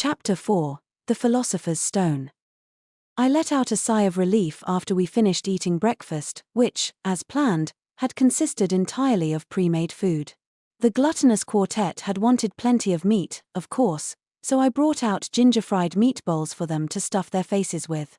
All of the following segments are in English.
Chapter 4, The Philosopher's Stone. I let out a sigh of relief after we finished eating breakfast, which, as planned, had consisted entirely of pre-made food. The gluttonous quartet had wanted plenty of meat, of course, so I brought out ginger-fried meatballs for them to stuff their faces with.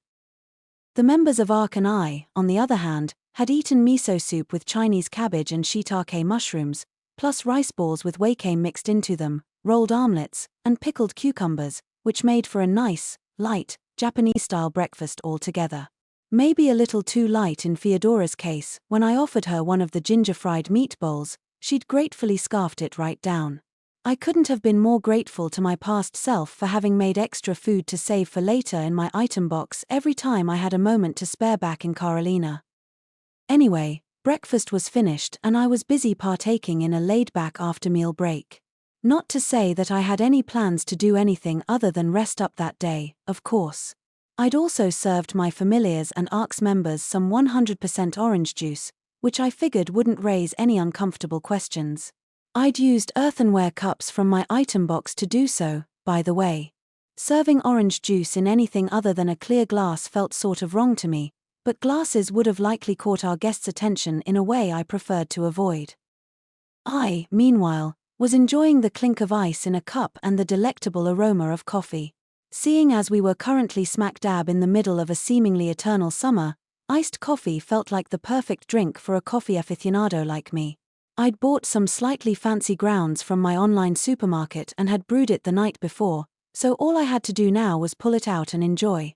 The members of ARC and I, on the other hand, had eaten miso soup with Chinese cabbage and shiitake mushrooms, plus rice balls with wakame mixed into them, rolled omelets, and pickled cucumbers, which made for a nice, light, Japanese-style breakfast altogether. Maybe a little too light in Feodora's case. When I offered her one of the ginger-fried meatballs, she'd gratefully scarfed it right down. I couldn't have been more grateful to my past self for having made extra food to save for later in my item box every time I had a moment to spare back in Carolina. Anyway, breakfast was finished and I was busy partaking in a laid-back after-meal break. Not to say that I had any plans to do anything other than rest up that day, of course. I'd also served my familiars and ARC's members some 100% orange juice, which I figured wouldn't raise any uncomfortable questions. I'd used earthenware cups from my item box to do so, by the way. Serving orange juice in anything other than a clear glass felt sort of wrong to me, but glasses would have likely caught our guests' attention in a way I preferred to avoid. I, meanwhile, was enjoying the clink of ice in a cup and the delectable aroma of coffee. Seeing as we were currently smack dab in the middle of a seemingly eternal summer, iced coffee felt like the perfect drink for a coffee aficionado like me. I'd bought some slightly fancy grounds from my online supermarket and had brewed it the night before, so all I had to do now was pull it out and enjoy.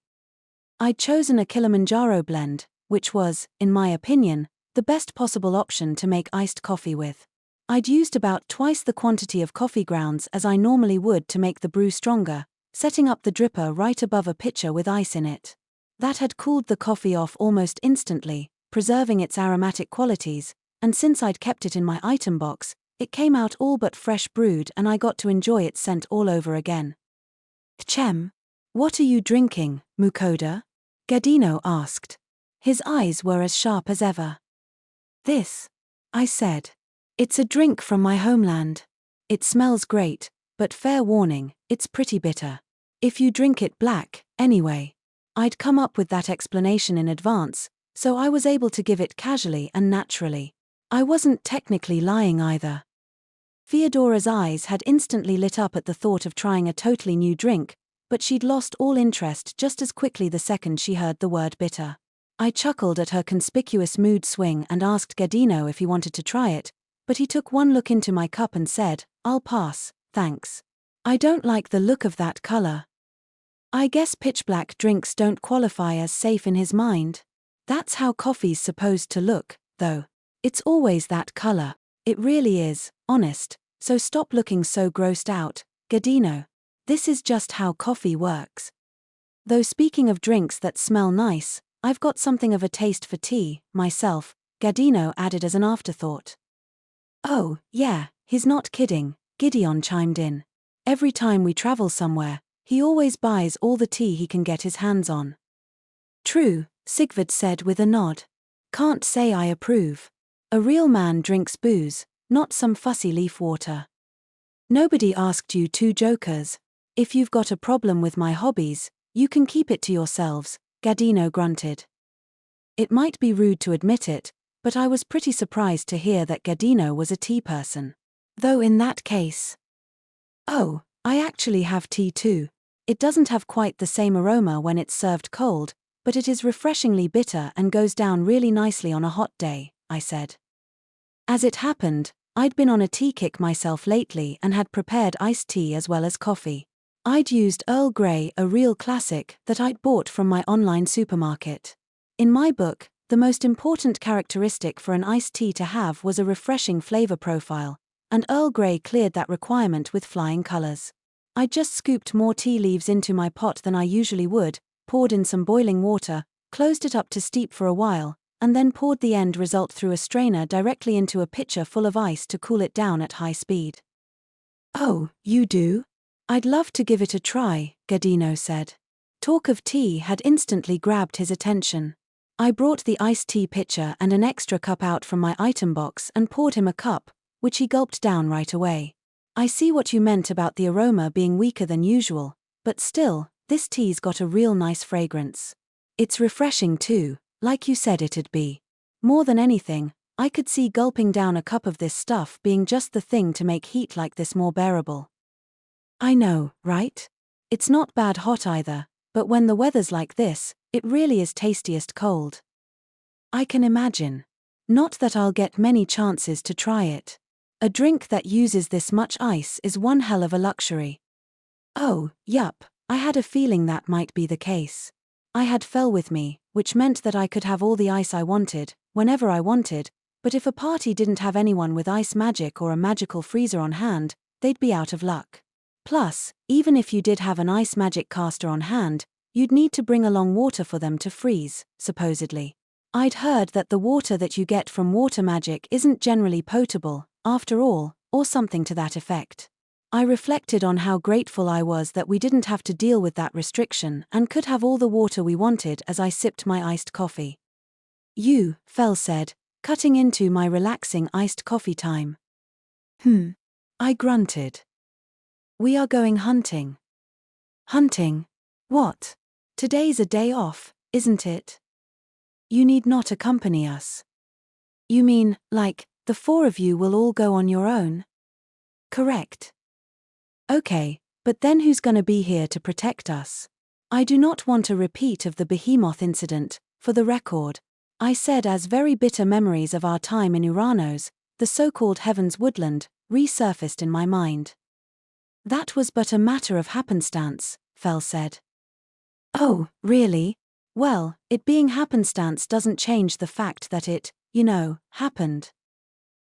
I'd chosen a Kilimanjaro blend, which was, in my opinion, the best possible option to make iced coffee with. I'd used about twice the quantity of coffee grounds as I normally would to make the brew stronger, setting up the dripper right above a pitcher with ice in it. That had cooled the coffee off almost instantly, preserving its aromatic qualities, and since I'd kept it in my item box, it came out all but fresh brewed and I got to enjoy its scent all over again. "Chem, what are you drinking, Mukouda?" Gadino asked. His eyes were as sharp as ever. "This," I said. "It's a drink from my homeland. It smells great, but fair warning, it's pretty bitter. If you drink it black, anyway." I'd come up with that explanation in advance, so I was able to give it casually and naturally. I wasn't technically lying either. Feodora's eyes had instantly lit up at the thought of trying a totally new drink, but she'd lost all interest just as quickly the second she heard the word bitter. I chuckled at her conspicuous mood swing and asked Gadino if he wanted to try it, but he took one look into my cup and said, "I'll pass, thanks. I don't like the look of that color." I guess pitch black drinks don't qualify as safe in his mind. That's how coffee's supposed to look, though. It's always that color. It really is, honest, so stop looking so grossed out, Gadino. This is just how coffee works. Though speaking of drinks that smell nice, I've got something of a taste for tea, myself, Gadino added as an afterthought. "Oh, yeah, he's not kidding," Gideon chimed in. "Every time we travel somewhere, he always buys all the tea he can get his hands on." "True," Sigvard said with a nod. "Can't say I approve. A real man drinks booze, not some fussy leaf water." "Nobody asked you two jokers. If you've got a problem with my hobbies, you can keep it to yourselves," Gadino grunted. It might be rude to admit it, but I was pretty surprised to hear that Gadino was a tea person. Though in that case... "Oh, I actually have tea too. It doesn't have quite the same aroma when it's served cold, but it is refreshingly bitter and goes down really nicely on a hot day," I said. As it happened, I'd been on a tea kick myself lately and had prepared iced tea as well as coffee. I'd used Earl Grey, a real classic, that I'd bought from my online supermarket. In my book, the most important characteristic for an iced tea to have was a refreshing flavor profile, and Earl Grey cleared that requirement with flying colors. I just scooped more tea leaves into my pot than I usually would, poured in some boiling water, closed it up to steep for a while, and then poured the end result through a strainer directly into a pitcher full of ice to cool it down at high speed. "Oh, you do? I'd love to give it a try," Gadino said. Talk of tea had instantly grabbed his attention. I brought the iced tea pitcher and an extra cup out from my item box and poured him a cup, which he gulped down right away. "I see what you meant about the aroma being weaker than usual, But still, this tea's got a real nice fragrance. It's refreshing too, like you said it'd be. More than anything, I could see gulping down a cup of this stuff being just the thing to make heat like this more bearable. I know, right? It's not bad hot either, but when the weather's like this, it really is tastiest cold. I can imagine. Not that I'll get many chances to try it. A drink that uses this much ice is one hell of a luxury. Oh, yup, I had a feeling that might be the case. I had Fel with me, which meant that I could have all the ice I wanted, whenever I wanted, but if a party didn't have anyone with ice magic or a magical freezer on hand, they'd be out of luck. Plus, even if you did have an ice magic caster on hand, you'd need to bring along water for them to freeze, supposedly. I'd heard that the water that you get from water magic isn't generally potable, after all, or something to that effect. I reflected on how grateful I was that we didn't have to deal with that restriction and could have all the water we wanted as I sipped my iced coffee. Fel said, cutting into my relaxing iced coffee time. I grunted. We are going hunting. Hunting? What? Today's a day off, isn't it? You need not accompany us. You mean, like, the four of you will all go on your own? Correct. Okay, but then who's gonna be here to protect us? I do not want a repeat of the behemoth incident, for the record, I said as very bitter memories of our time in Uranos, the so-called Heaven's Woodland, resurfaced in my mind. That was but a matter of happenstance, Fel said. Oh, really? Well, it being happenstance doesn't change the fact that it, happened.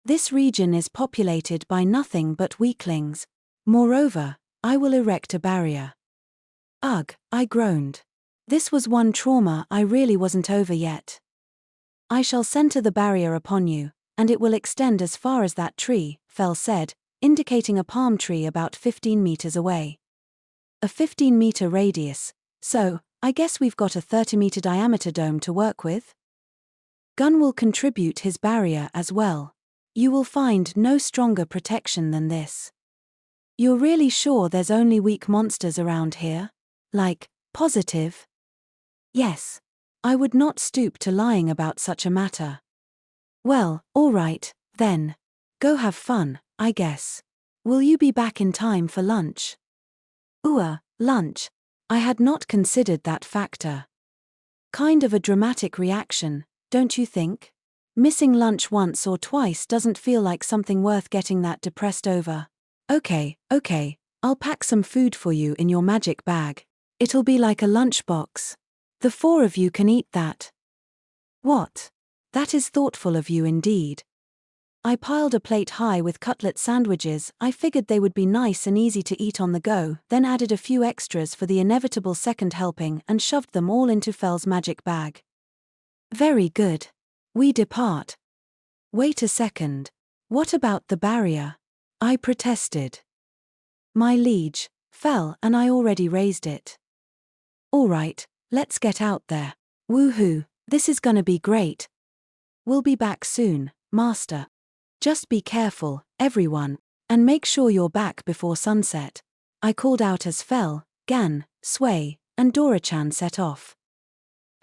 This region is populated by nothing but weaklings. Moreover, I will erect a barrier. Ugh, I groaned. This was one trauma I really wasn't over yet. I shall center the barrier upon you, and it will extend as far as that tree, Fel said, indicating a palm tree about 15 meters away. A 15-meter radius, so, I guess we've got a 30-meter diameter dome to work with? Gun will contribute his barrier as well. You will find no stronger protection than this. You're really sure there's only weak monsters around here? Like, positive? Yes. I would not stoop to lying about such a matter. Well, all right, then. Go have fun, I guess. Will you be back in time for lunch? Lunch. I had not considered that factor. Kind of a dramatic reaction, don't you think? Missing lunch once or twice doesn't feel like something worth getting that depressed over. Okay, I'll pack some food for you in your magic bag. It'll be like a lunchbox. The four of you can eat that. What? That is thoughtful of you indeed. I piled a plate high with cutlet sandwiches. I figured they would be nice and easy to eat on the go, then added a few extras for the inevitable second helping and shoved them all into Fel's magic bag. Very good. We depart. Wait a second. What about the barrier? I protested. My liege, Fel and I already raised it. All right, let's get out there. Woohoo, this is gonna be great. We'll be back soon, Master. Just be careful, everyone, and make sure you're back before sunset. I called out as Fel, Gan, Sway, and Dora-chan set off.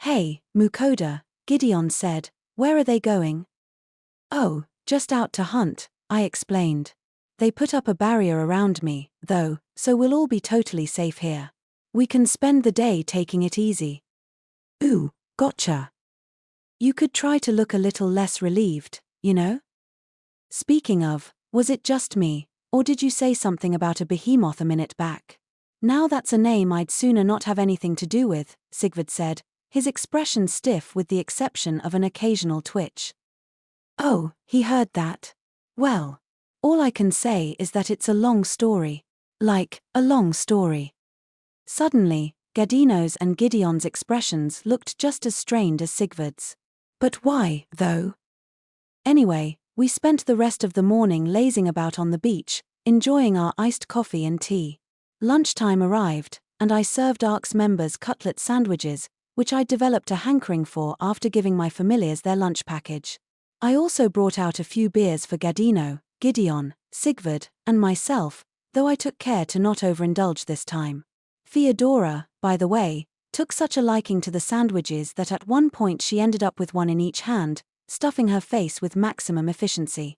Hey, Mukouda, Gideon said, where are they going? Oh, just out to hunt, I explained. They put up a barrier around me, though, so we'll all be totally safe here. We can spend the day taking it easy. Ooh, gotcha. You could try to look a little less relieved, you know? Speaking of, was it just me, or did you say something about a behemoth a minute back? Now that's a name I'd sooner not have anything to do with, Sigvard said, his expression stiff with the exception of an occasional twitch. Oh, he heard that? Well, all I can say is that it's a long story. Like, a long story. Suddenly, Gadino's and Gideon's expressions looked just as strained as Sigvard's. But why, though? Anyway, we spent the rest of the morning lazing about on the beach, enjoying our iced coffee and tea. Lunchtime arrived, and I served ARC's members cutlet sandwiches, which I'd developed a hankering for after giving my familiars their lunch package. I also brought out a few beers for Gadino, Gideon, Sigvard, and myself, though I took care to not overindulge this time. Theodora, by the way, took such a liking to the sandwiches that at one point she ended up with one in each hand, stuffing her face with maximum efficiency.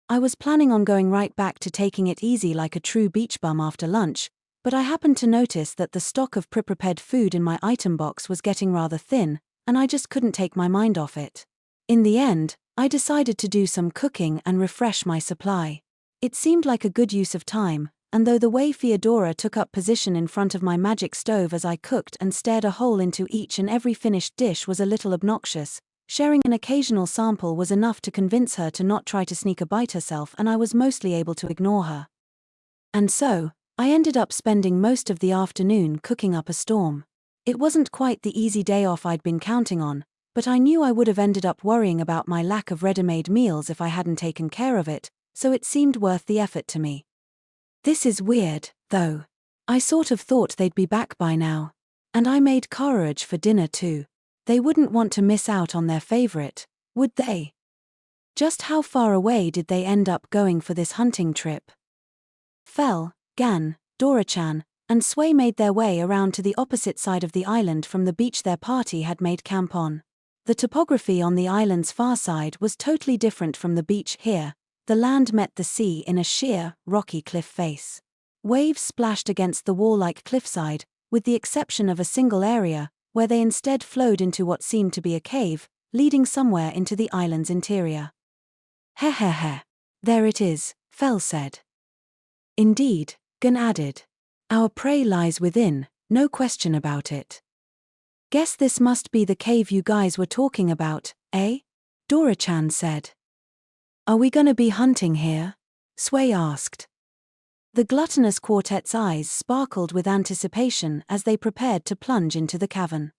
I was planning on going right back to taking it easy like a true beach bum after lunch, but I happened to notice that the stock of pre-prepared food in my item box was getting rather thin, and I just couldn't take my mind off it. In the end, I decided to do some cooking and refresh my supply. It seemed like a good use of time, and though the way Theodora took up position in front of my magic stove as I cooked and stared a hole into each and every finished dish was a little obnoxious, sharing an occasional sample was enough to convince her to not try to sneak a bite herself, and I was mostly able to ignore her. And so, I ended up spending most of the afternoon cooking up a storm. It wasn't quite the easy day off I'd been counting on, but I knew I would have ended up worrying about my lack of ready-made meals if I hadn't taken care of it, so it seemed worth the effort to me. This is weird, though. I sort of thought they'd be back by now. And I made courage for dinner too. They wouldn't want to miss out on their favorite, would they? Just how far away did they end up going for this hunting trip? Fel, Gan, Dora-chan, and Sway made their way around to the opposite side of the island from the beach their party had made camp on. The topography on the island's far side was totally different from the beach here. The land met the sea in a sheer, rocky cliff face. Waves splashed against the wall-like cliffside, with the exception of a single area, where they instead flowed into what seemed to be a cave, leading somewhere into the island's interior. Heh. There it is, Fel said. Indeed, Gun added. Our prey lies within, no question about it. Guess this must be the cave you guys were talking about, eh? Dora-chan said. Are we gonna be hunting here? Sway asked. The gluttonous quartet's eyes sparkled with anticipation as they prepared to plunge into the cavern.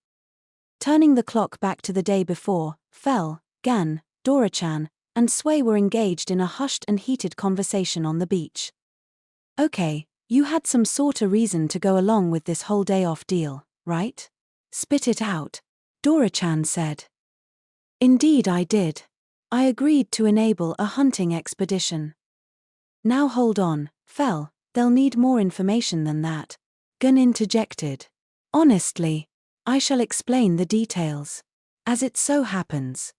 Turning the clock back to the day before, Fel, Gan, Dora-chan, and Sway were engaged in a hushed and heated conversation on the beach. Okay, you had some sorta reason to go along with this whole day off deal, right? Spit it out, Dora-chan said. Indeed I did. I agreed to enable a hunting expedition. Now hold on, Fel, they'll need more information than that, Gun interjected. Honestly, I shall explain the details. As it so happens.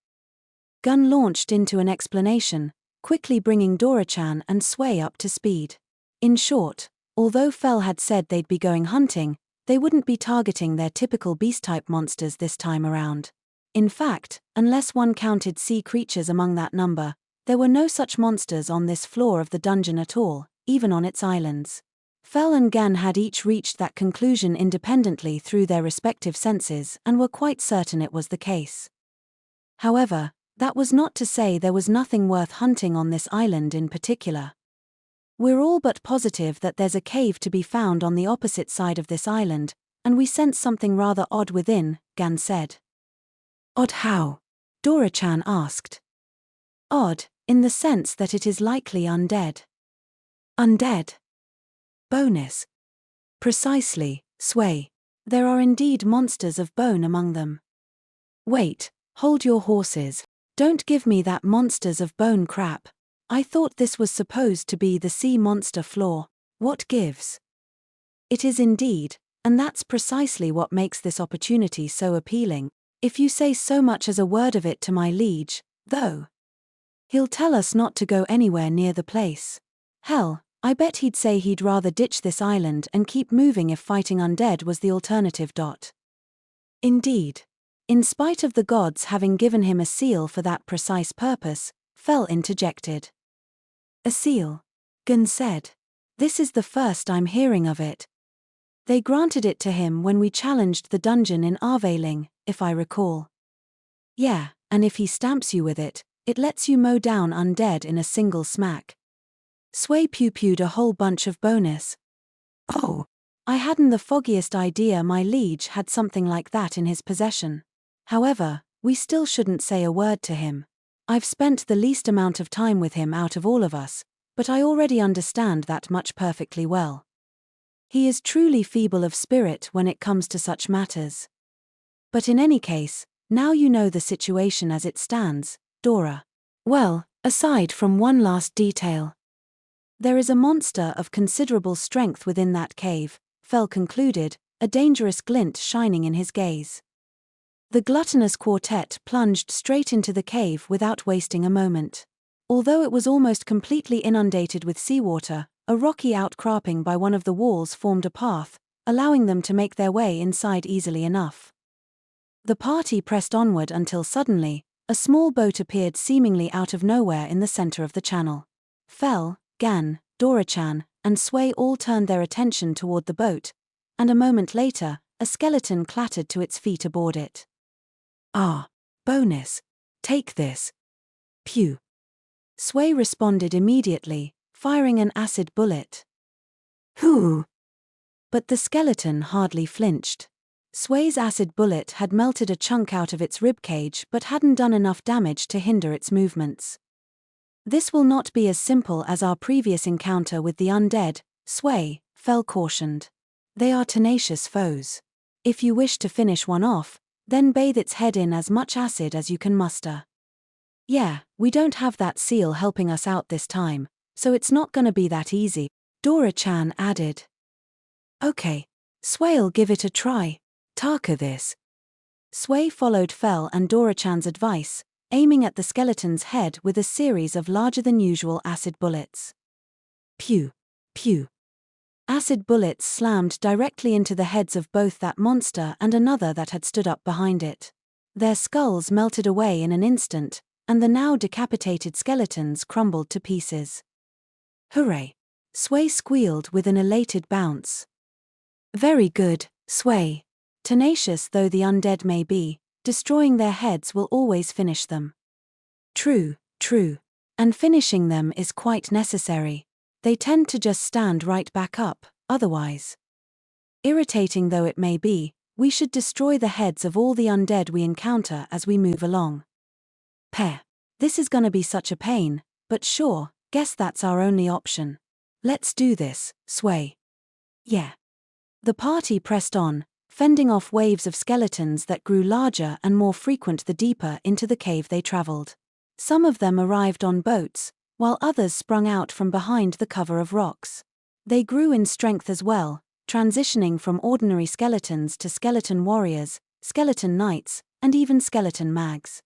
Gun launched into an explanation, quickly bringing Dora-chan and Sway up to speed. In short, although Fel had said they'd be going hunting, they wouldn't be targeting their typical beast-type monsters this time around. In fact, unless one counted sea creatures among that number, there were no such monsters on this floor of the dungeon at all, even on its islands. Fel and Gan had each reached that conclusion independently through their respective senses and were quite certain it was the case. However, that was not to say there was nothing worth hunting on this island in particular. We're all but positive that there's a cave to be found on the opposite side of this island, and we sense something rather odd within, Gan said. Odd how? Dora-chan asked. Odd, in the sense that it is likely undead. Undead? Bonus. Precisely, Sway. There are indeed monsters of bone among them. Wait, hold your horses. Don't give me that monsters of bone crap. I thought this was supposed to be the sea monster floor. What gives? It is indeed, and that's precisely what makes this opportunity so appealing. If you say so much as a word of it to my liege, though. He'll tell us not to go anywhere near the place. Hell, I bet he'd say he'd rather ditch this island and keep moving if fighting undead was the alternative. Indeed. In spite of the gods having given him a seal for that precise purpose, Fel interjected. A seal? Gun said. This is the first I'm hearing of it. They granted it to him when we challenged the dungeon in Arveiling, if I recall. Yeah, and if he stamps you with it, it lets you mow down undead in a single smack. Sway pew-pewed a whole bunch of bonus. Oh, I hadn't the foggiest idea my liege had something like that in his possession. However, we still shouldn't say a word to him. I've spent the least amount of time with him out of all of us, but I already understand that much perfectly well. He is truly feeble of spirit when it comes to such matters. But in any case, now you know the situation as it stands, Dora. Well, aside from one last detail. There is a monster of considerable strength within that cave, Fel concluded, a dangerous glint shining in his gaze. The gluttonous quartet plunged straight into the cave without wasting a moment. Although it was almost completely inundated with seawater, a rocky outcropping by one of the walls formed a path, allowing them to make their way inside easily enough. The party pressed onward until suddenly, a small boat appeared seemingly out of nowhere in the center of the channel. Fel, Gan, Dora-chan, and Sway all turned their attention toward the boat, and a moment later, a skeleton clattered to its feet aboard it. "Ah, bonus. Take this." Pew. Sway responded immediately, firing an acid bullet. "Hoo!" But the skeleton hardly flinched. Sway's acid bullet had melted a chunk out of its ribcage but hadn't done enough damage to hinder its movements. "This will not be as simple as our previous encounter with the undead," Sway, Fel cautioned. "They are tenacious foes. If you wish to finish one off, then bathe its head in as much acid as you can muster." "Yeah, we don't have that seal helping us out this time, so it's not gonna be that easy," Dora-chan added. "Okay. Sway'll give it a try. Taka this." Sway followed Fel and Dora-chan's advice, aiming at the skeleton's head with a series of larger-than-usual acid bullets. Pew, pew. Acid bullets slammed directly into the heads of both that monster and another that had stood up behind it. Their skulls melted away in an instant, and the now decapitated skeletons crumbled to pieces. "Hooray!" Sway squealed with an elated bounce. "Very good, Sway. Tenacious though the undead may be, destroying their heads will always finish them." "True, true. And finishing them is quite necessary. They tend to just stand right back up, otherwise. Irritating though it may be, we should destroy the heads of all the undead we encounter as we move along." "Peh. This is gonna be such a pain, but sure, guess that's our only option. Let's do this, Sway." "Yeah." The party pressed on, fending off waves of skeletons that grew larger and more frequent the deeper into the cave they traveled. Some of them arrived on boats, while others sprung out from behind the cover of rocks. They grew in strength as well, transitioning from ordinary skeletons to skeleton warriors, skeleton knights, and even skeleton mags.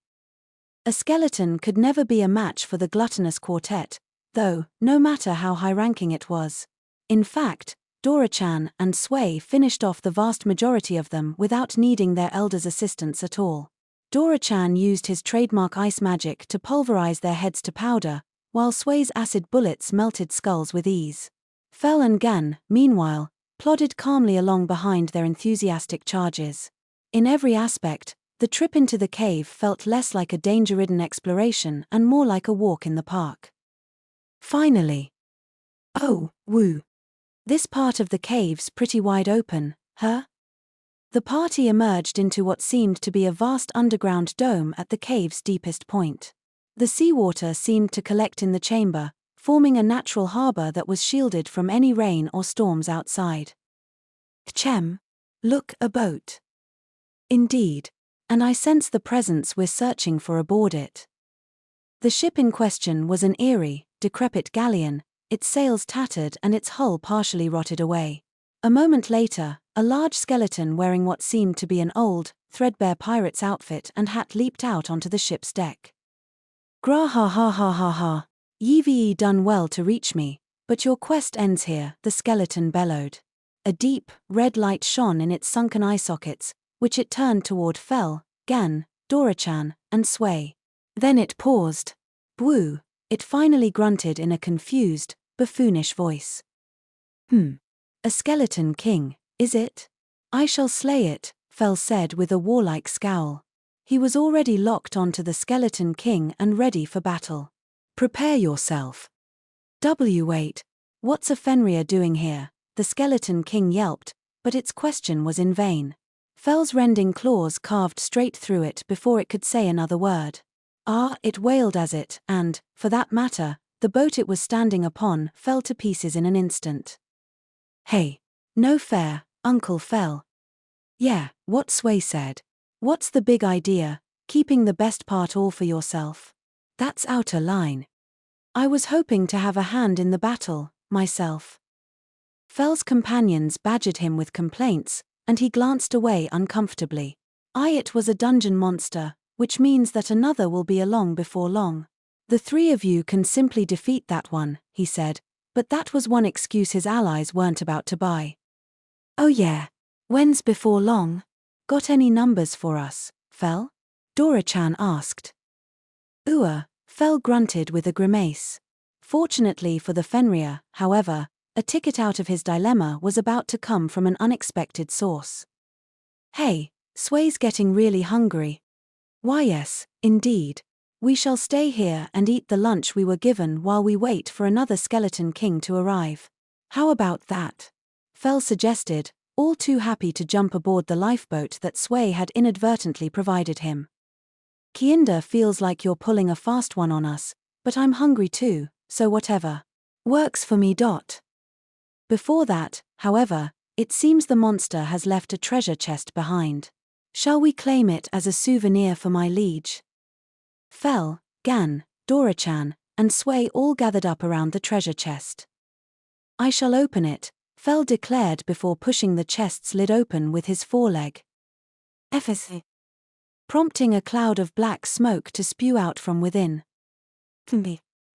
A skeleton could never be a match for the gluttonous quartet, though, no matter how high-ranking it was. In fact, Dora-chan and Sway finished off the vast majority of them without needing their elder's assistance at all. Dora-chan used his trademark ice magic to pulverize their heads to powder, while Sway's acid bullets melted skulls with ease. Fel and Gan, meanwhile, plodded calmly along behind their enthusiastic charges. In every aspect, the trip into the cave felt less like a danger-ridden exploration and more like a walk in the park. Finally. "Oh, woo. This part of the cave's pretty wide open, huh?" The party emerged into what seemed to be a vast underground dome at the cave's deepest point. The seawater seemed to collect in the chamber, forming a natural harbor that was shielded from any rain or storms outside. "Chem. Look, a boat." "Indeed. And I sense the presence we're searching for aboard it." The ship in question was an eerie, decrepit galleon, its sails tattered and its hull partially rotted away. A moment later, a large skeleton wearing what seemed to be an old, threadbare pirate's outfit and hat leaped out onto the ship's deck. "Gra ha ha ha ha ha. You've done well to reach me, but your quest ends here," the skeleton bellowed. A deep, red light shone in its sunken eye sockets, which it turned toward Fel, Gan, Dora-chan, and Sway. Then it paused. "Bwoo," it finally grunted in a confused, buffoonish voice. A skeleton king, is it? I shall slay it," Fel said with a warlike scowl. He was already locked onto the skeleton king and ready for battle. "Prepare yourself." "Wait. What's a Fenrir doing here?" the skeleton king yelped, but its question was in vain. Fel's rending claws carved straight through it before it could say another word. It wailed as it, and, for that matter, the boat it was standing upon fell to pieces in an instant. "Hey. No fair, Uncle Fel." "Yeah, what Sway said. What's the big idea, keeping the best part all for yourself? That's outta line. I was hoping to have a hand in the battle, myself." Fell's companions badgered him with complaints, and he glanced away uncomfortably. It was a dungeon monster, which means that another will be along before long. The three of you can simply defeat that one, he said, but that was one excuse his allies weren't about to buy. Oh yeah. When's before long? Got any numbers for us, Fell? Dora-chan asked. Fell grunted with a grimace. Fortunately for the Fenrir, however, a ticket out of his dilemma was about to come from an unexpected source. Hey, Sway's getting really hungry. Why yes, indeed. We shall stay here and eat the lunch we were given while we wait for another skeleton king to arrive. How about that? Fell suggested, all too happy to jump aboard the lifeboat that Sway had inadvertently provided him. Kiinda feels like you're pulling a fast one on us, but I'm hungry too, so whatever. Works for me. Before that, however, it seems the monster has left a treasure chest behind. Shall we claim it as a souvenir for my liege? Fell, Gan, Dora-chan, and Sway all gathered up around the treasure chest. I shall open it, Fell declared before pushing the chest's lid open with his foreleg. Efficy. Prompting a cloud of black smoke to spew out from within.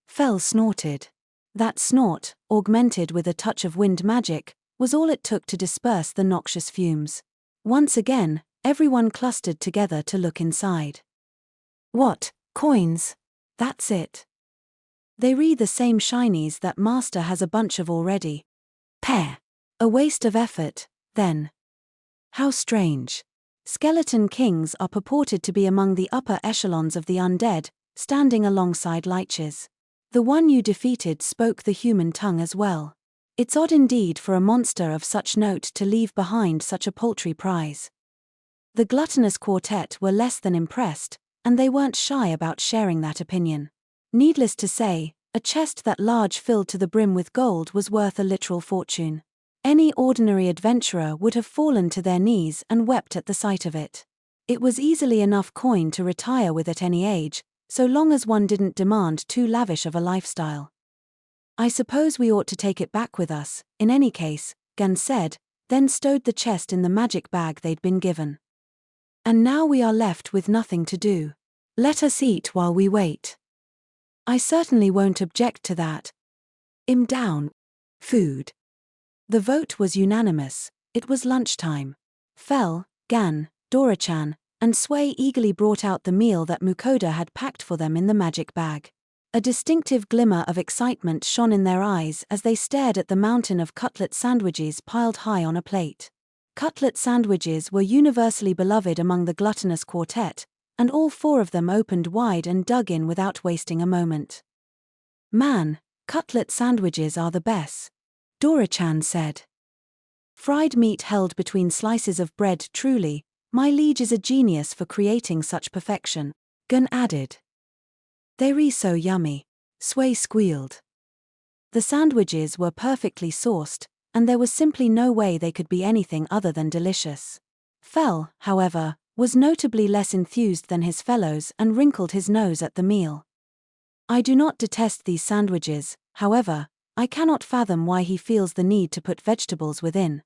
Fell snorted. That snort, augmented with a touch of wind magic, was all it took to disperse the noxious fumes. Once again, everyone clustered together to look inside. What, coins? That's it. They re the same shinies that Master has a bunch of already. A waste of effort, then. How strange. Skeleton kings are purported to be among the upper echelons of the undead, standing alongside liches. The one you defeated spoke the human tongue as well. It's odd indeed for a monster of such note to leave behind such a paltry prize. The gluttonous quartet were less than impressed, and they weren't shy about sharing that opinion. Needless to say, a chest that large filled to the brim with gold was worth a literal fortune. Any ordinary adventurer would have fallen to their knees and wept at the sight of it. It was easily enough coin to retire with at any age, so long as one didn't demand too lavish of a lifestyle. I suppose we ought to take it back with us, in any case, Gan said, then stowed the chest in the magic bag they'd been given. And now we are left with nothing to do. Let us eat while we wait. I certainly won't object to that. Down. Food. The vote was unanimous. It was lunchtime. Fell, Gan, Dora-chan, and Sway eagerly brought out the meal that Mukouda had packed for them in the magic bag. A distinctive glimmer of excitement shone in their eyes as they stared at the mountain of cutlet sandwiches piled high on a plate. Cutlet sandwiches were universally beloved among the gluttonous quartet, and all four of them opened wide and dug in without wasting a moment. Man, cutlet sandwiches are the best, Dora-chan said. Fried meat held between slices of bread. Truly, my liege is a genius for creating such perfection, Gun added. They're so yummy, Sway squealed. The sandwiches were perfectly sauced, and there was simply no way they could be anything other than delicious. Fell, however, was notably less enthused than his fellows and wrinkled his nose at the meal. I do not detest these sandwiches, however, I cannot fathom why he feels the need to put vegetables within.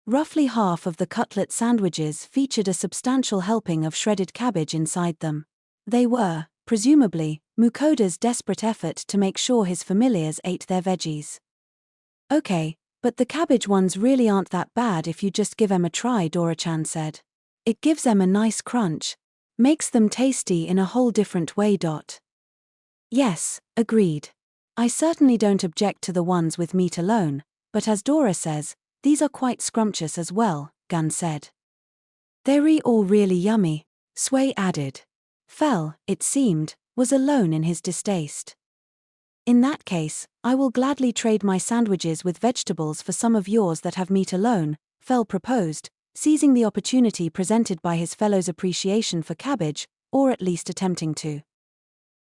Roughly half of the cutlet sandwiches featured a substantial helping of shredded cabbage inside them. They were, presumably, Mukouda's desperate effort to make sure his familiars ate their veggies. Okay, but the cabbage ones really aren't that bad if you just give them a try, Dora-chan said. It gives them a nice crunch. Makes them tasty in a whole different way. Yes, agreed. I certainly don't object to the ones with meat alone, but as Dora says, these are quite scrumptious as well, Gun said. They're all really yummy, Sway added. Fell, it seemed, was alone in his distaste. In that case, I will gladly trade my sandwiches with vegetables for some of yours that have meat alone, Fell proposed, seizing the opportunity presented by his fellow's appreciation for cabbage, or at least attempting to.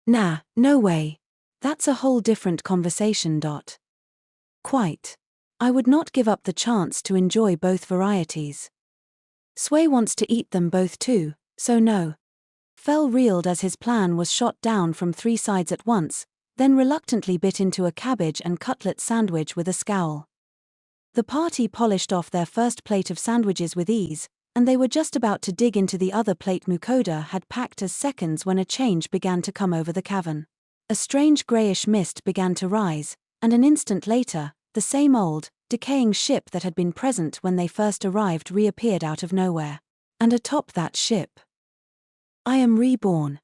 Nah, no way. That's a whole different conversation. Quite. I would not give up the chance to enjoy both varieties. Sway wants to eat them both too, so no. Fell reeled as his plan was shot down from three sides at once, then reluctantly bit into a cabbage and cutlet sandwich with a scowl. The party polished off their first plate of sandwiches with ease, and they were just about to dig into the other plate Mukouda had packed as seconds when a change began to come over the cavern. A strange greyish mist began to rise, and an instant later, the same old, decaying ship that had been present when they first arrived reappeared out of nowhere. And atop that ship, I am reborn.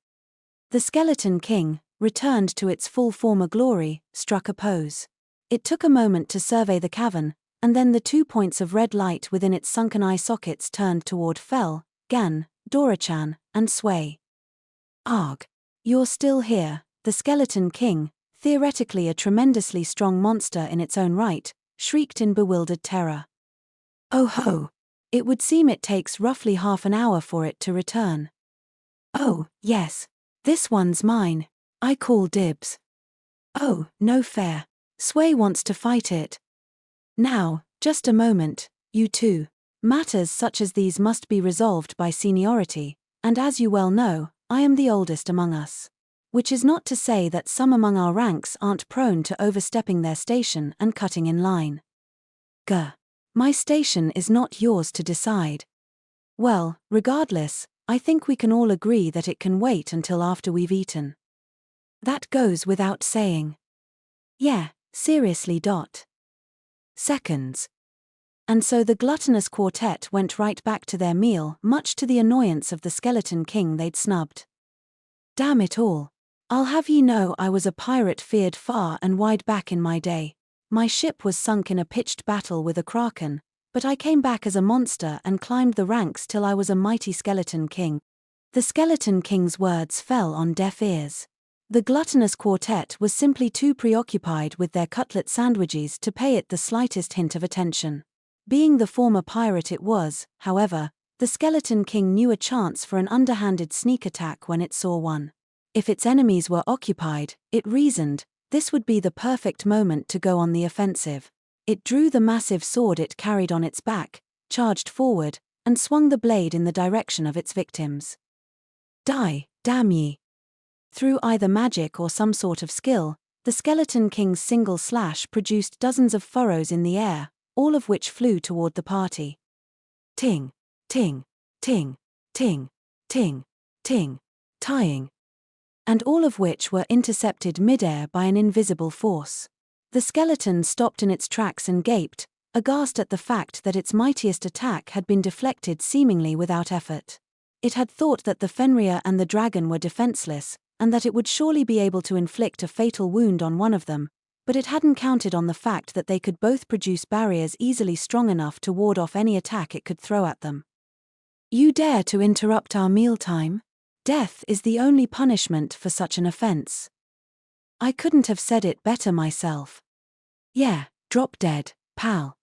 The Skeleton King, returned to its full former glory, struck a pose. It took a moment to survey the cavern, and then the 2 points of red light within its sunken eye sockets turned toward Fel, Gan, Dora-chan, and Sway. Arg. You're still here, the Skeleton King, theoretically a tremendously strong monster in its own right, shrieked in bewildered terror. Oh ho! It would seem it takes roughly half an hour for it to return. Oh, yes. This one's mine. I call dibs. Oh, no fair. Sway wants to fight it. Now, just a moment, you two. Matters such as these must be resolved by seniority, and as you well know, I am the oldest among us. Which is not to say that some among our ranks aren't prone to overstepping their station and cutting in line. Gah. My station is not yours to decide. Well, regardless, I think we can all agree that it can wait until after we've eaten. That goes without saying. Yeah, seriously. Seconds. And so the gluttonous quartet went right back to their meal, much to the annoyance of the Skeleton King they'd snubbed. Damn it all. I'll have ye know I was a pirate feared far and wide back in my day. My ship was sunk in a pitched battle with a kraken, but I came back as a monster and climbed the ranks till I was a mighty Skeleton King. The Skeleton King's words fell on deaf ears. The gluttonous quartet was simply too preoccupied with their cutlet sandwiches to pay it the slightest hint of attention. Being the former pirate it was, however, the Skeleton King knew a chance for an underhanded sneak attack when it saw one. If its enemies were occupied, it reasoned, this would be the perfect moment to go on the offensive. It drew the massive sword it carried on its back, charged forward, and swung the blade in the direction of its victims. Die, damn ye! Through either magic or some sort of skill, the Skeleton King's single slash produced dozens of furrows in the air, all of which flew toward the party. Ting, ting, ting, ting, ting, ting, tying. And all of which were intercepted midair by an invisible force. The skeleton stopped in its tracks and gaped, aghast at the fact that its mightiest attack had been deflected seemingly without effort. It had thought that the Fenrir and the dragon were defenseless, and that it would surely be able to inflict a fatal wound on one of them, but it hadn't counted on the fact that they could both produce barriers easily strong enough to ward off any attack it could throw at them. You dare to interrupt our mealtime? Death is the only punishment for such an offense. I couldn't have said it better myself. Yeah, drop dead, pal.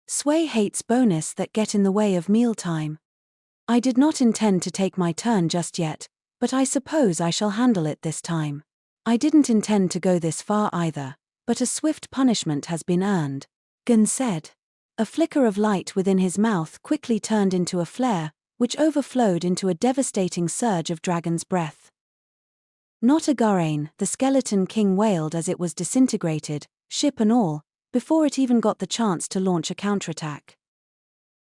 Sway hates bonus that get in the way of mealtime. I did not intend to take my turn just yet, but I suppose I shall handle it this time. I didn't intend to go this far either, but a swift punishment has been earned, Gun said. A flicker of light within his mouth quickly turned into a flare, which overflowed into a devastating surge of dragon's breath. Not a Garain, the Skeleton King wailed as it was disintegrated, ship and all, before it even got the chance to launch a counterattack.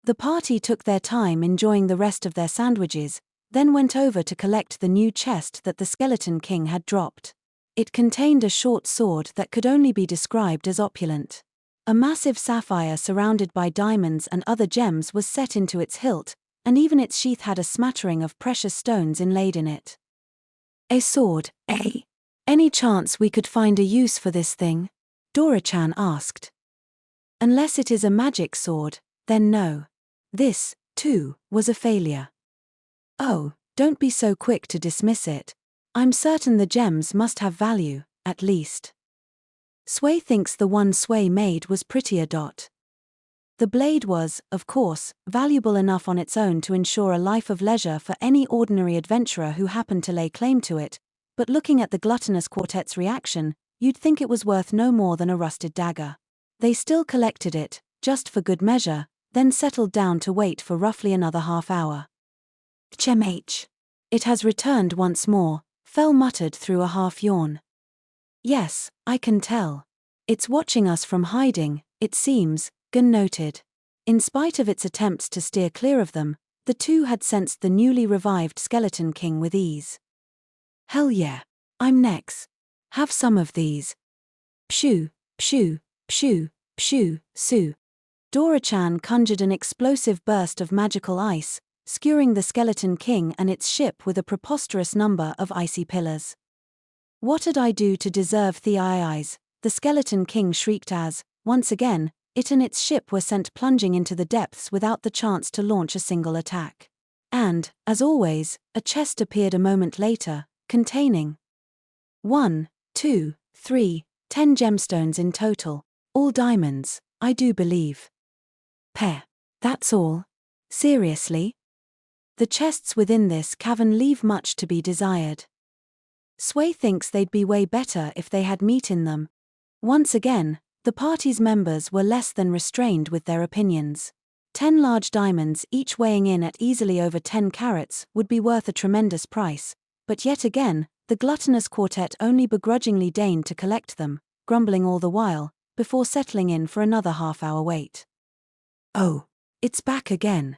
The party took their time enjoying the rest of their sandwiches, then went over to collect the new chest that the Skeleton King had dropped. It contained a short sword that could only be described as opulent. A massive sapphire surrounded by diamonds and other gems was set into its hilt, and even its sheath had a smattering of precious stones inlaid in it. A sword, eh? Any chance we could find a use for this thing? Dora-chan asked. Unless it is a magic sword, then no. This, too, was a failure. Oh, don't be so quick to dismiss it. I'm certain the gems must have value, at least. Sway thinks the one Sway made was prettier. The blade was, of course, valuable enough on its own to ensure a life of leisure for any ordinary adventurer who happened to lay claim to it, but looking at the gluttonous quartet's reaction, you'd think it was worth no more than a rusted dagger. They still collected it, just for good measure, then settled down to wait for roughly another half hour. Chmh. It has returned once more, Fel muttered through a half yawn. Yes, I can tell. It's watching us from hiding, it seems, Gun noted. In spite of its attempts to steer clear of them, the two had sensed the newly revived Skeleton King with ease. Hell yeah. I'm next. Have some of these. Pshoo, pshoo, pshoo, pshoo, sue. Dora-chan conjured an explosive burst of magical ice, skewering the Skeleton King and its ship with a preposterous number of icy pillars. What'd I do to deserve the eyes? The Skeleton King shrieked as, once again, it and its ship were sent plunging into the depths without the chance to launch a single attack. And, as always, a chest appeared a moment later, containing 1, 2, 3, 10 gemstones in total. All diamonds, I do believe. Peh. That's all? Seriously? The chests within this cavern leave much to be desired. Sway thinks they'd be way better if they had meat in them. Once again, the party's members were less than restrained with their opinions. 10 large diamonds, each weighing in at easily over 10 carats, would be worth a tremendous price, but yet again, the gluttonous quartet only begrudgingly deigned to collect them, grumbling all the while, before settling in for another half-hour wait. Oh, it's back again.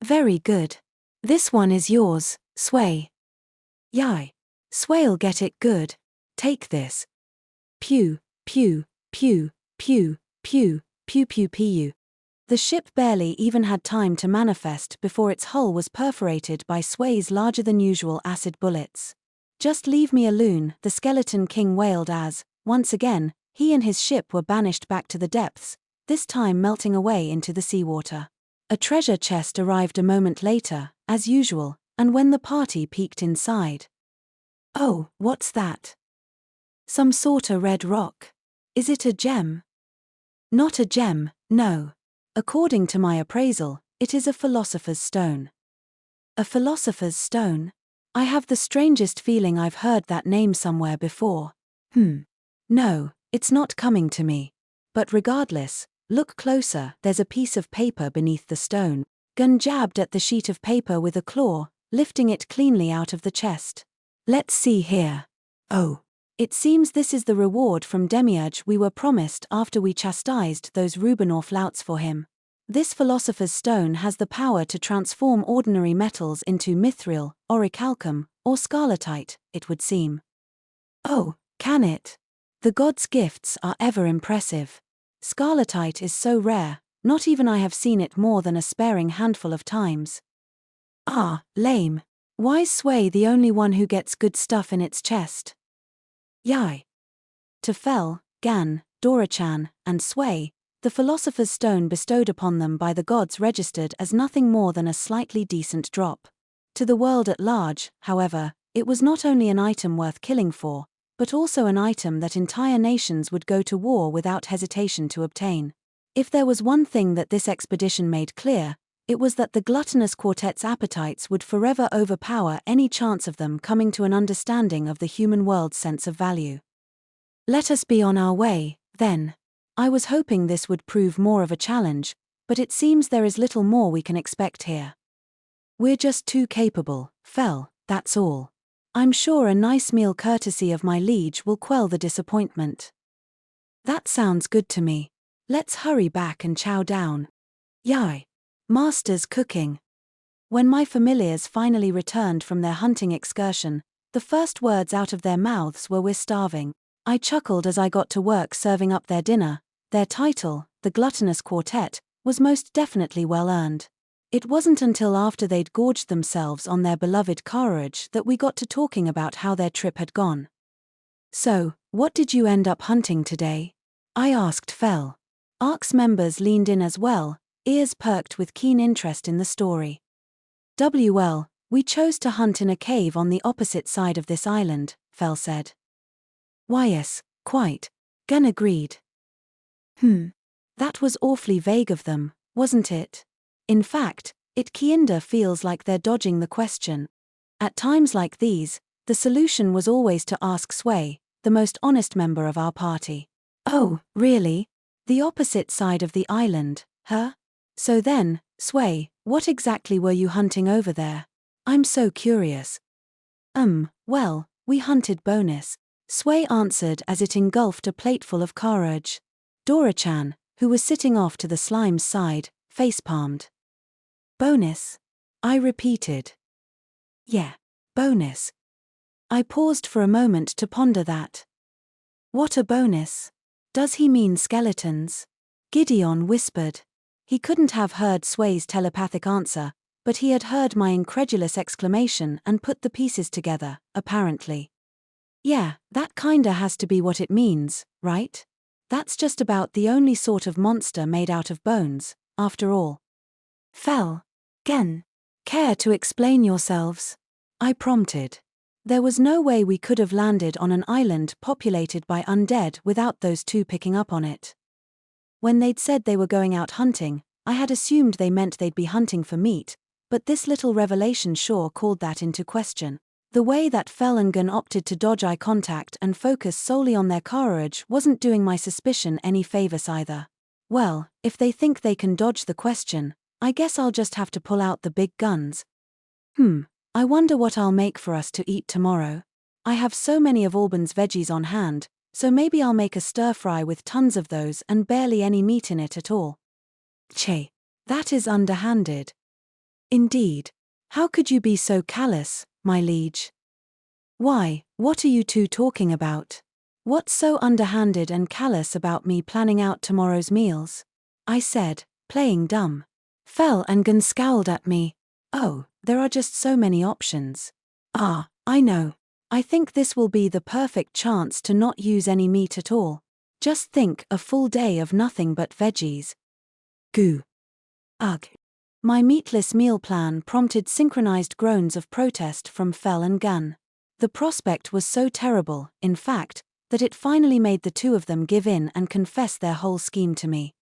Very good. This one is yours, Sway. Yai. Sway'll get it good. Take this. Pew, pew, pew, pew, pew, pew pew pew. The ship barely even had time to manifest before its hull was perforated by Sway's larger-than-usual acid bullets. Just leave me alone, the Skeleton King wailed as, once again, he and his ship were banished back to the depths, this time melting away into the seawater. A treasure chest arrived a moment later, as usual, and when the party peeked inside. Oh, what's that? Some sorta red rock. Is it a gem? Not a gem, no. According to my appraisal, it is a philosopher's stone. A philosopher's stone? I have the strangest feeling I've heard that name somewhere before. No, it's not coming to me. But regardless, look closer, there's a piece of paper beneath the stone. Gun jabbed at the sheet of paper with a claw, lifting it cleanly out of the chest. Let's see here. Oh. It seems this is the reward from Demiurge we were promised after we chastised those Rubinor flouts for him. This philosopher's stone has the power to transform ordinary metals into mithril, orichalcum, or scarlatite, it would seem. Oh, can it? The gods' gifts are ever impressive. Scarlatite is so rare, not even I have seen it more than a sparing handful of times. Ah, lame. Why's Sway the only one who gets good stuff in its chest? Yai. To Fel, Gan, Dora-chan, and Sway, the philosopher's stone bestowed upon them by the gods registered as nothing more than a slightly decent drop. To the world at large, however, it was not only an item worth killing for, but also an item that entire nations would go to war without hesitation to obtain. If there was one thing that this expedition made clear, it was that the gluttonous quartet's appetites would forever overpower any chance of them coming to an understanding of the human world's sense of value. Let us be on our way, then. I was hoping this would prove more of a challenge, but it seems there is little more we can expect here. We're just too capable, Fel, that's all. I'm sure a nice meal courtesy of my liege will quell the disappointment. That sounds good to me. Let's hurry back and chow down. Yai. Master's cooking. When my familiars finally returned from their hunting excursion, the first words out of their mouths were "We're starving." I chuckled as I got to work serving up their dinner. Their title, the Gluttonous Quartet, was most definitely well earned. It wasn't until after they'd gorged themselves on their beloved carriage that we got to talking about how their trip had gone. So, what did you end up hunting today? I asked Fel. ARC's members leaned in as well, ears perked with keen interest in the story. Well, we chose to hunt in a cave on the opposite side of this island, Fel said. Why yes, quite. Gun agreed. That was awfully vague of them, wasn't it? In fact, it kinda feels like they're dodging the question. At times like these, the solution was always to ask Sway, the most honest member of our party. Oh, really? The opposite side of the island, huh? So then, Sway, what exactly were you hunting over there? I'm so curious. Well, we hunted bonus, Sway answered as it engulfed a plateful of carriage. Dora-chan, who was sitting off to the slime's side, face-palmed. Bonus? I repeated. Yeah, bonus. I paused for a moment to ponder that. What a bonus. Does he mean skeletons? Gideon whispered. He couldn't have heard Sway's telepathic answer, but he had heard my incredulous exclamation and put the pieces together, apparently. Yeah, that kinda has to be what it means, right? That's just about the only sort of monster made out of bones, after all. Fel. Gen. Care to explain yourselves? I prompted. There was no way we could have landed on an island populated by undead without those two picking up on it. When they'd said they were going out hunting, I had assumed they meant they'd be hunting for meat, but this little revelation sure called that into question. The way that Fel and Gun opted to dodge eye contact and focus solely on their courage wasn't doing my suspicion any favors either. Well, if they think they can dodge the question, I guess I'll just have to pull out the big guns. I wonder what I'll make for us to eat tomorrow. I have so many of Albans veggies on hand, so maybe I'll make a stir-fry with tons of those and barely any meat in it at all. Che. That is underhanded. Indeed. How could you be so callous, my liege? Why, what are you two talking about? What's so underhanded and callous about me planning out tomorrow's meals? I said, playing dumb. Fel and Gun scowled at me. Oh, there are just so many options. Ah, I know. I think this will be the perfect chance to not use any meat at all. Just think, a full day of nothing but veggies. Goo. Ugh. My meatless meal plan prompted synchronized groans of protest from Fel and Gun. The prospect was so terrible, in fact, that it finally made the two of them give in and confess their whole scheme to me.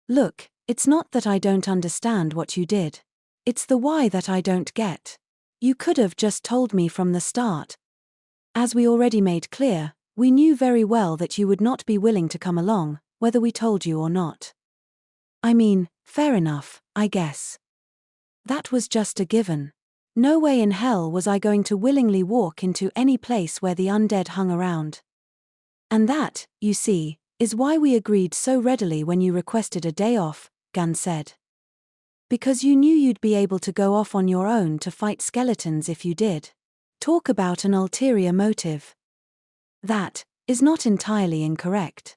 Look, it's not that I don't understand what you did. It's the why that I don't get. You could have just told me from the start. As we already made clear, we knew very well that you would not be willing to come along, whether we told you or not. I mean, fair enough, I guess. That was just a given. No way in hell was I going to willingly walk into any place where the undead hung around. And that, you see, is why we agreed so readily when you requested a day off, Gun said. Because you knew you'd be able to go off on your own to fight skeletons if you did. Talk about an ulterior motive. That is not entirely incorrect.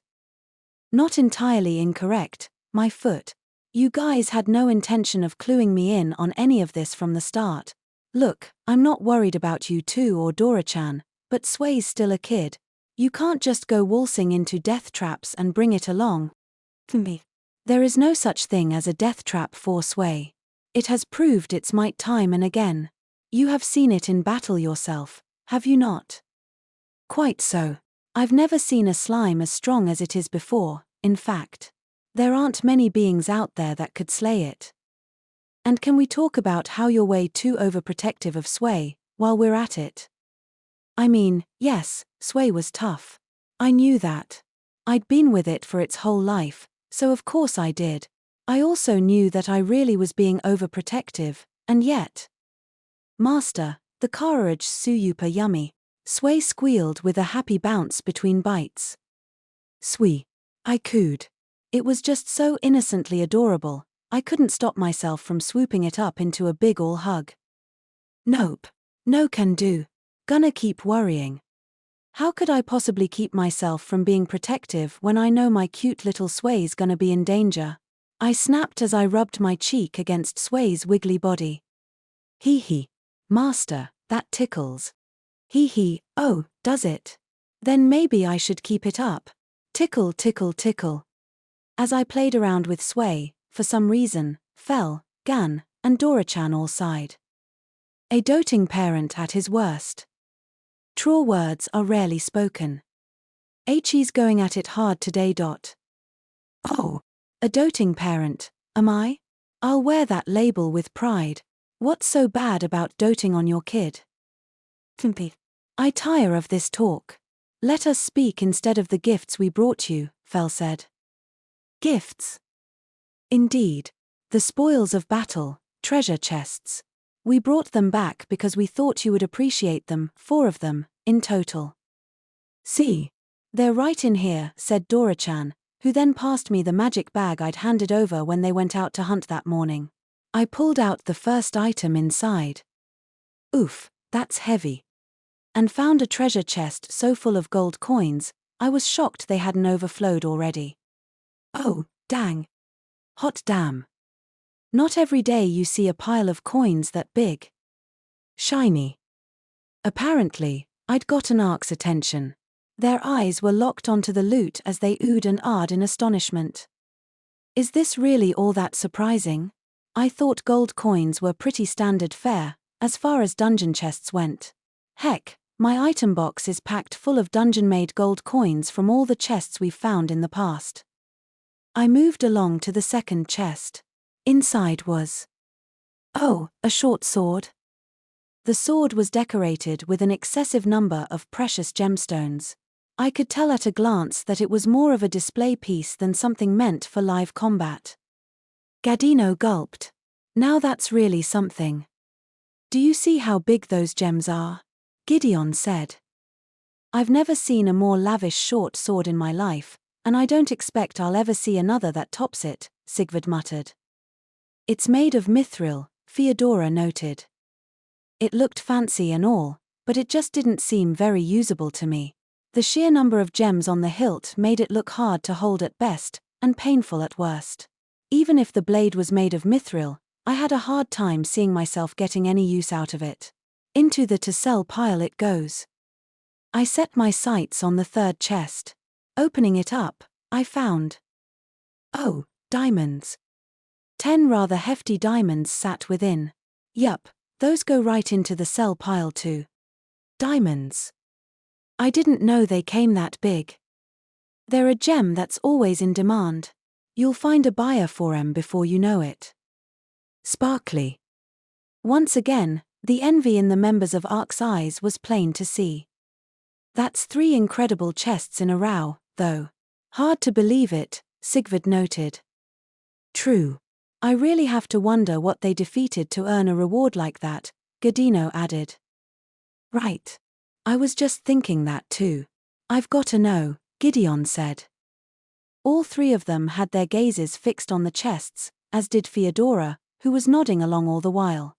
Not entirely incorrect, my foot. You guys had no intention of cluing me in on any of this from the start. Look, I'm not worried about you two or Dora-chan, but Sway's still a kid. You can't just go waltzing into death traps and bring it along. Me. There is no such thing as a death trap for Sway. It has proved its might time and again. You have seen it in battle yourself, have you not? Quite so. I've never seen a slime as strong as it is before, in fact. There aren't many beings out there that could slay it. And can we talk about how you're way too overprotective of Sway, while we're at it? I mean, yes, Sway was tough. I knew that. I'd been with it for its whole life, so of course I did. I also knew that I really was being overprotective, and yet. Master, the courage super yummy. Sway squealed with a happy bounce between bites. Swee. I cooed. It was just so innocently adorable, I couldn't stop myself from swooping it up into a big ol' hug. Nope. No can do. Gonna keep worrying. How could I possibly keep myself from being protective when I know my cute little Sway's gonna be in danger? I snapped as I rubbed my cheek against Sway's wiggly body. Hee hee. Master, that tickles. Hee hee, oh, does it? Then maybe I should keep it up. Tickle tickle tickle. As I played around with Sway, for some reason, Fel, Gan, and Dora-chan all sighed. A doting parent at his worst. True words are rarely spoken. He's going at it hard today. Oh, a doting parent, am I? I'll wear that label with pride. What's so bad about doting on your kid? I tire of this talk. Let us speak instead of the gifts we brought you, Fel said. Gifts? Indeed. The spoils of battle, treasure chests. We brought them back because we thought you would appreciate them, 4 of them, in total. See. They're right in here, said Dora-chan, who then passed me the magic bag I'd handed over when they went out to hunt that morning. I pulled out the first item inside. Oof, that's heavy. And found a treasure chest so full of gold coins, I was shocked they hadn't overflowed already. Oh, dang. Hot damn. Not every day you see a pile of coins that big. Shiny. Apparently, I'd gotten Ark's attention. Their eyes were locked onto the loot as they oohed and ahed in astonishment. Is this really all that surprising? I thought gold coins were pretty standard fare, as far as dungeon chests went. Heck, my item box is packed full of dungeon-made gold coins from all the chests we've found in the past. I moved along to the second chest. Inside was... oh, a short sword. The sword was decorated with an excessive number of precious gemstones. I could tell at a glance that it was more of a display piece than something meant for live combat. Gadino gulped. Now that's really something. Do you see how big those gems are? Gideon said. I've never seen a more lavish short sword in my life, and I don't expect I'll ever see another that tops it, Sigvard muttered. It's made of mithril, Theodora noted. It looked fancy and all, but it just didn't seem very usable to me. The sheer number of gems on the hilt made it look hard to hold at best, and painful at worst. Even if the blade was made of mithril, I had a hard time seeing myself getting any use out of it. Into the to-sell pile it goes. I set my sights on the third chest. Opening it up, I found... oh, diamonds. 10 rather hefty diamonds sat within. Yup, those go right into the sell pile too. Diamonds. I didn't know they came that big. They're a gem that's always in demand. You'll find a buyer for 'em before you know it. Sparkly. Once again, the envy in the members of Ark's eyes was plain to see. That's 3 incredible chests in a row, though. Hard to believe it, Sigvard noted. True. I really have to wonder what they defeated to earn a reward like that, Gadino added. Right. I was just thinking that too. I've got to know, Gideon said. All 3 of them had their gazes fixed on the chests, as did Theodora, who was nodding along all the while.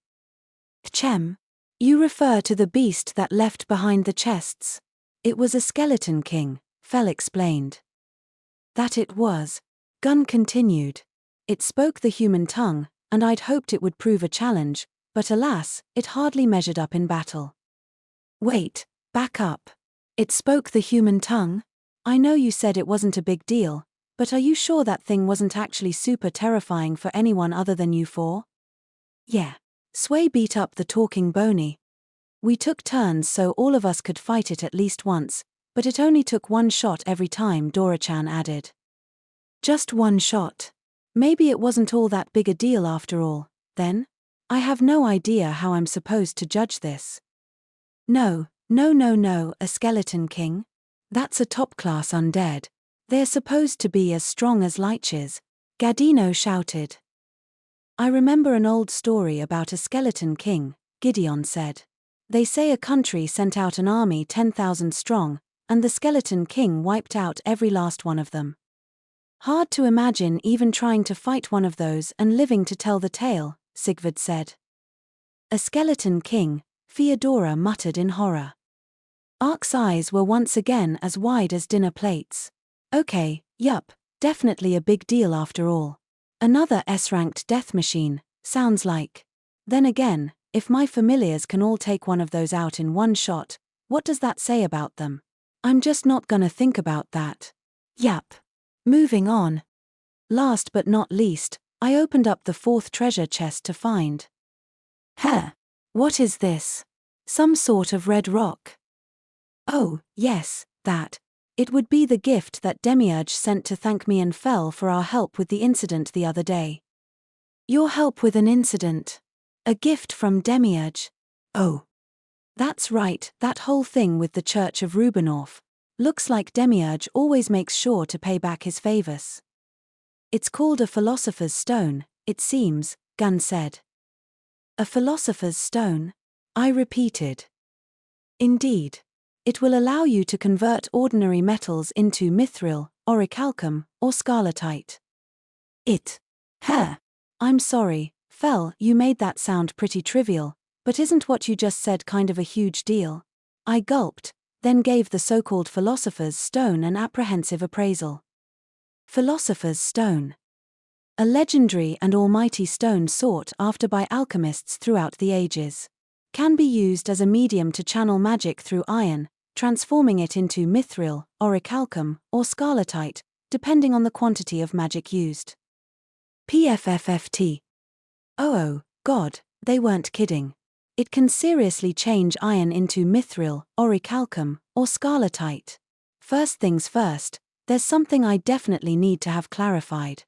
Chem. You refer to the beast that left behind the chests. It was a skeleton king, Fel explained. That it was. Gunn continued. It spoke the human tongue, and I'd hoped it would prove a challenge, but alas, it hardly measured up in battle. Wait, back up. It spoke the human tongue? I know you said it wasn't a big deal, but are you sure that thing wasn't actually super terrifying for anyone other than you 4? Yeah. Sway beat up the talking bony. We took turns so all of us could fight it at least once, but it only took 1 shot every time, Dora-chan added. Just 1 shot. Maybe it wasn't all that big a deal after all, then? I have no idea how I'm supposed to judge this. No, a skeleton king? That's a top-class undead. They're supposed to be as strong as liches, Gadino shouted. I remember an old story about a skeleton king, Gideon said. They say a country sent out an army 10,000 strong, and the skeleton king wiped out every last one of them. Hard to imagine even trying to fight one of those and living to tell the tale, Sigvard said. A skeleton king, Theodora muttered in horror. Ark's eyes were once again as wide as dinner plates. Okay, yup, definitely a big deal after all. Another S-ranked death machine, sounds like. Then again, if my familiars can all take one of those out in 1 shot, what does that say about them? I'm just not gonna think about that. Yup. Moving on. Last but not least, I opened up the 4th treasure chest to find. What is this? Some sort of red rock. Oh, yes, that. It would be the gift that Demiurge sent to thank me and Fel for our help with the incident the other day. Your help with an incident? A gift from Demiurge? Oh. That's right, that whole thing with the Church of Rubenorf. Looks like Demiurge always makes sure to pay back his favors. It's called a philosopher's stone, it seems, Gunn said. A philosopher's stone? I repeated. Indeed. It will allow you to convert ordinary metals into mithril, orichalcum, or scarlatite. I'm sorry, Fel, you made that sound pretty trivial, but isn't what you just said kind of a huge deal? I gulped, then gave the so-called Philosopher's Stone an apprehensive appraisal. Philosopher's Stone. A legendary and almighty stone sought after by alchemists throughout the ages. Can be used as a medium to channel magic through iron, transforming it into mithril, orichalcum, or scarlatite, depending on the quantity of magic used. PFFFT. Oh, God, they weren't kidding. It can seriously change iron into mithril, orichalcum, or scarlatite. First things first, there's something I definitely need to have clarified.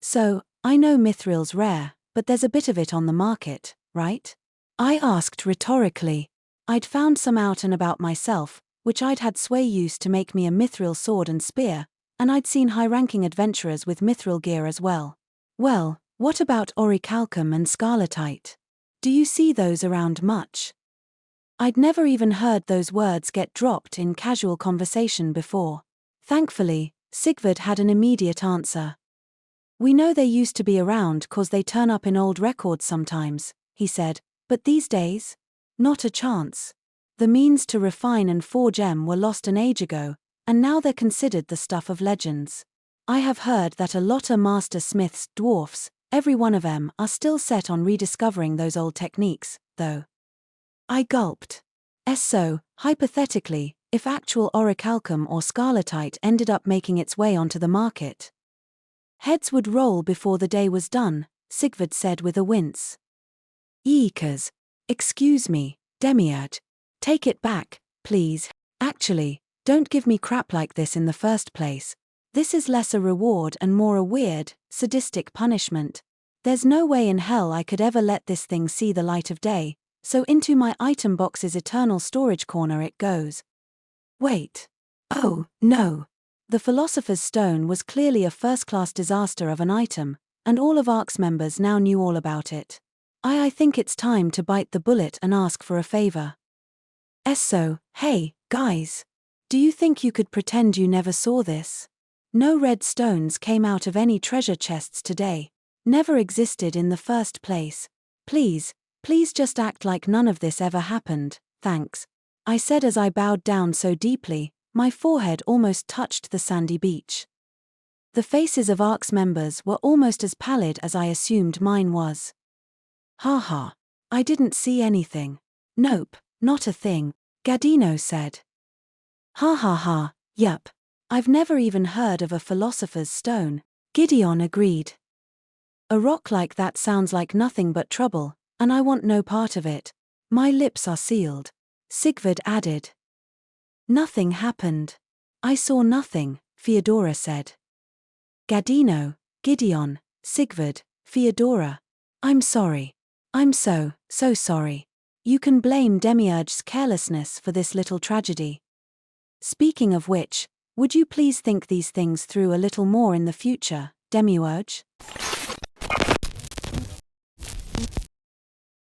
So, I know mithril's rare, but there's a bit of it on the market, right? I asked rhetorically. I'd found some out and about myself, which I'd had sway use to make me a mithril sword and spear, and I'd seen high-ranking adventurers with mithril gear as well. Well, what about orichalcum and scarlatite? Do you see those around much? I'd never even heard those words get dropped in casual conversation before. Thankfully, Sigvard had an immediate answer. We know they used to be around 'cause they turn up in old records sometimes, he said, but these days? Not a chance. The means to refine and forge them were lost an age ago, and now they're considered the stuff of legends. I have heard that a lot of master smiths, dwarfs, every one of them, are still set on rediscovering those old techniques, though. I gulped. So, hypothetically, if actual orichalcum or scarlatite ended up making its way onto the market. Heads would roll before the day was done, Sigvard said with a wince. Eekers. Excuse me, Demiurge. Take it back, please. Actually, don't give me crap like this in the first place. This is less a reward and more a weird, sadistic punishment. There's no way in hell I could ever let this thing see the light of day, so into my item box's eternal storage corner it goes. Wait. Oh, no. The Philosopher's Stone was clearly a first-class disaster of an item, and all of ARC's members now knew all about it. I think it's time to bite the bullet and ask for a favor. So, hey, guys. Do you think you could pretend you never saw this? No red stones came out of any treasure chests today. Never existed in the first place. Please just act like none of this ever happened, thanks. I said as I bowed down so deeply, my forehead almost touched the sandy beach. The faces of ARC's members were almost as pallid as I assumed mine was. Ha. I didn't see anything. Nope, not a thing, Gadino said. Ha. Yup. I've never even heard of a Philosopher's Stone, Gideon agreed. A rock like that sounds like nothing but trouble, and I want no part of it. My lips are sealed, Sigvard added. Nothing happened. I saw nothing, Theodora said. Gadino, Gideon, Sigvard, Theodora. I'm sorry. I'm so sorry. You can blame Demiurge's carelessness for this little tragedy. Speaking of which, would you please think these things through a little more in the future, Demiurge?